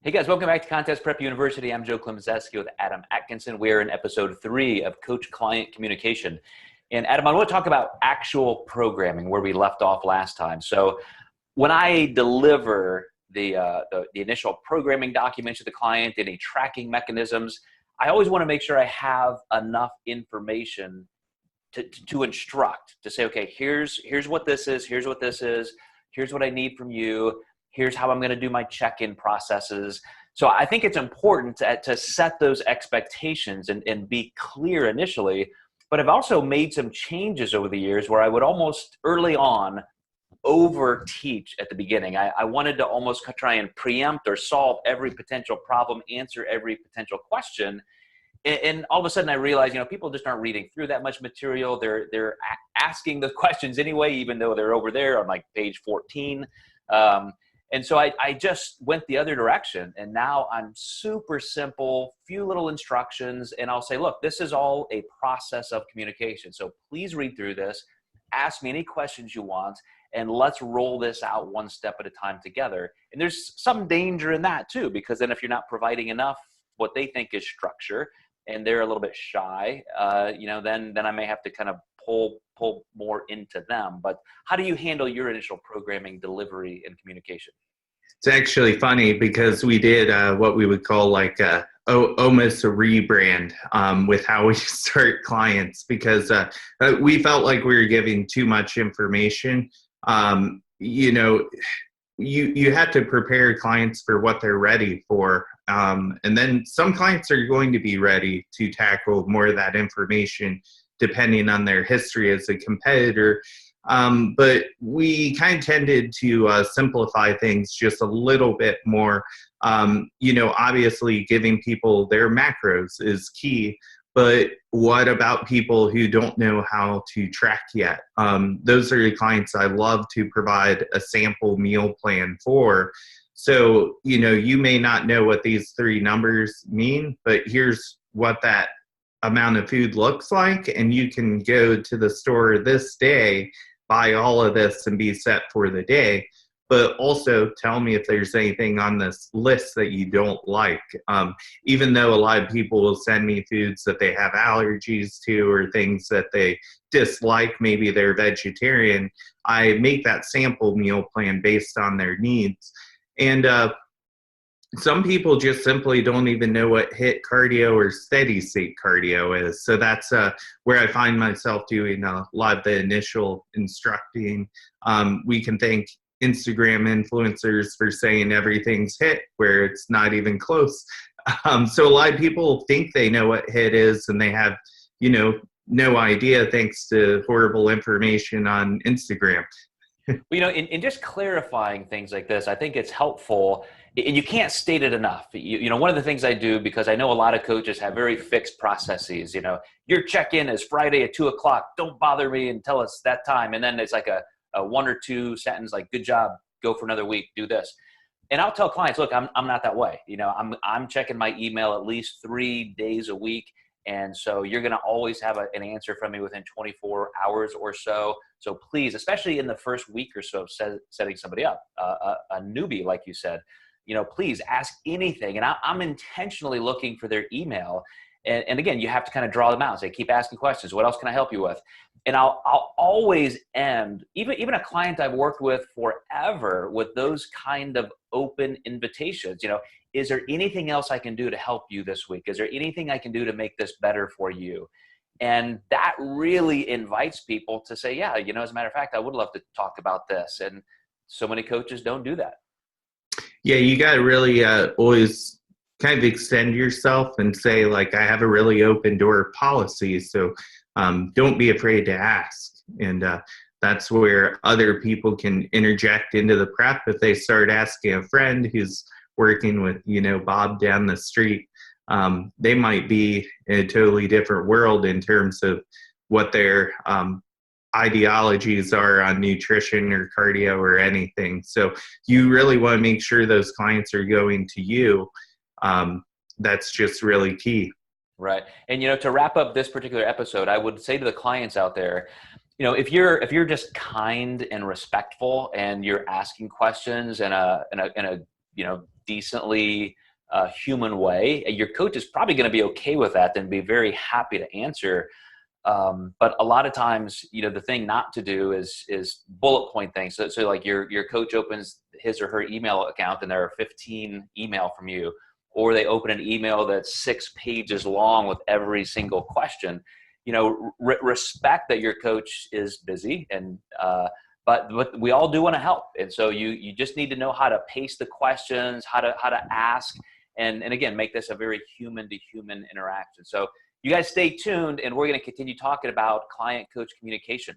Hey guys, welcome back to Contest Prep University. I'm Joe Klemczewski with Adam Atkinson. We're in episode 3 of Coach-Client Communication. And Adam, I want to talk about actual programming where we left off last time. So when I deliver the initial programming documents to the client, any tracking mechanisms, I always want to make sure I have enough information to instruct, to say, okay, here's what this is, here's what this is, here's what I need from you, here's how I'm going to do my check-in processes. So I think it's important to set those expectations and be clear initially. But I've also made some changes over the years where I would almost early on over teach at the beginning. I wanted to almost try and preempt or solve every potential problem, answer every potential question. And all of a sudden I realized, people just aren't reading through that much material. They're asking the questions anyway, even though they're over there on like page 14. And so I just went the other direction, and now I'm super simple, few little instructions, and I'll say, look, this is all a process of communication. So please read through this, ask me any questions you want, and let's roll this out one step at a time together. And there's some danger in that too, because then if you're not providing enough, what they think is structure, and they're a little bit shy, then I may have to kind of pull more into them. But how do you handle your initial programming, delivery, and communication? It's actually funny because we did what we would call like almost a rebrand with how we start clients, because we felt like we were giving too much information. You have to prepare clients for what they're ready for. And then some clients are going to be ready to tackle more of that information depending on their history as a competitor. But we kind of tended to simplify things just a little bit more. Obviously giving people their macros is key, but what about people who don't know how to track yet? Those are the clients I love to provide a sample meal plan for. So, you may not know what these 3 numbers mean, but here's what that amount of food looks like, and you can go to the store this day, buy all of this, and be set for the day. But also tell me if there's anything on this list that you don't like. Even though a lot of people will send me foods that they have allergies to or things that they dislike, maybe they're vegetarian, I make that sample meal plan based on their needs. And some people just simply don't even know what HIIT cardio or steady state cardio is. So that's where I find myself doing a lot of the initial instructing. We can thank Instagram influencers for saying everything's HIIT where it's not even close. So a lot of people think they know what HIIT is, and they have, no idea thanks to horrible information on Instagram. Well, in just clarifying things like this, I think it's helpful, and you can't state it enough. One of the things I do, because I know a lot of coaches have very fixed processes, your check-in is Friday at 2:00, don't bother me until it's that time. And then it's like a 1 or 2 sentence, like, good job, go for another week, do this. And I'll tell clients, look, I'm not that way. I'm checking my email at least 3 days a week. And so you're going to always have an answer from me within 24 hours or so. So please, especially in the first week or so of setting somebody up, a newbie, like you said, please ask anything. And I'm intentionally looking for their email. And again, you have to kind of draw them out and say, keep asking questions. What else can I help you with? And I'll always end, even a client I've worked with forever, with those kind of open invitations. Is there anything else I can do to help you this week? Is there anything I can do to make this better for you? And that really invites people to say, yeah, as a matter of fact, I would love to talk about this. And so many coaches don't do that. Yeah, you got to really always kind of extend yourself and say, like, I have a really open door policy. So don't be afraid to ask. And that's where other people can interject into the prep. If they start asking a friend who's working with, Bob down the street, they might be in a totally different world in terms of what their ideologies are on nutrition or cardio or anything. So you really want to make sure those clients are going to you. That's just really key. Right. And, to wrap up this particular episode, I would say to the clients out there, if you're just kind and respectful, and you're asking questions in a decently human way, your coach is probably going to be okay with that and be very happy to answer. But a lot of times, the thing not to do is bullet point things. So like your coach opens his or her email account and there are 15 email from you, or they open an email that's 6 pages long with every single question. Respect that your coach is busy, and but we all do want to help, and so you just need to know how to pace the questions, how to ask, and again, make this a very human to human interaction. So you guys stay tuned, and we're going to continue talking about client coach communication.